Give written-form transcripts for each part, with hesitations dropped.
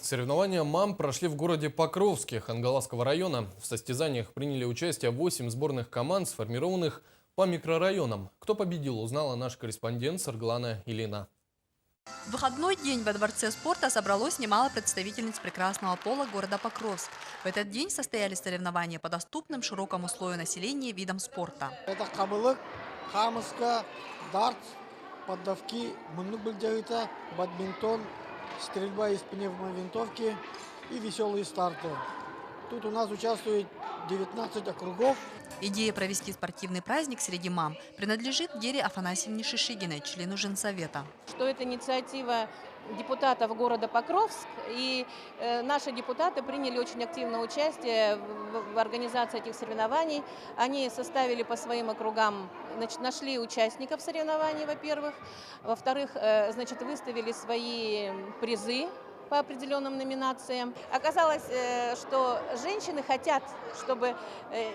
Соревнования мам прошли в городе Покровске Хангаласского района. В состязаниях приняли участие 8 сборных команд, сформированных по микрорайонам. Кто победил, узнала наш корреспондент Сарглана Илина. В выходной день во Дворце спорта собралось немало представительниц прекрасного пола города Покровск. В этот день состоялись соревнования по доступным широкому слою населения видам спорта. Это кабылык, хамыска, дартс, поддавки, мунук-бульдягита, бадминтон, стрельба из пневмовинтовки и веселые старты. Тут у нас участвует 19 округов. Идея провести спортивный праздник среди мам принадлежит Гере Афанасьевне Шишигиной, члену Женсовета. Что это инициатива депутатов города Покровск, и наши депутаты приняли очень активное участие в организации этих соревнований. Они составили по своим округам, нашли участников соревнований, во-первых. Во-вторых, выставили свои призы по определенным номинациям. Оказалось, что женщины хотят, чтобы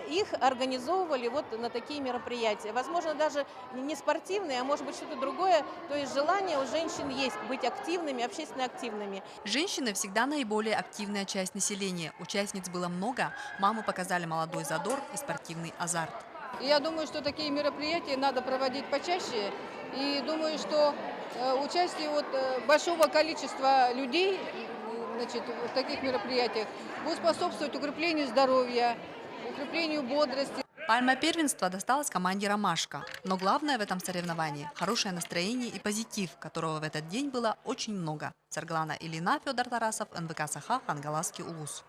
их организовывали вот на такие мероприятия. Возможно, даже не спортивные, а может быть что-то другое. То есть желание у женщин есть быть активными, общественно активными. Женщины всегда наиболее активная часть населения. Участниц было много, мамы показали молодой задор и спортивный азарт. Я думаю, что такие мероприятия надо проводить почаще. И думаю, что участие большого количества людей в таких мероприятиях будет способствовать укреплению здоровья, укреплению бодрости. Пальма первенства досталась команде «Ромашка». Но главное в этом соревновании – хорошее настроение и позитив, которого в этот день было очень много. Сарглана Илина, Федор Тарасов, НВК Саха, Хангаласский улус.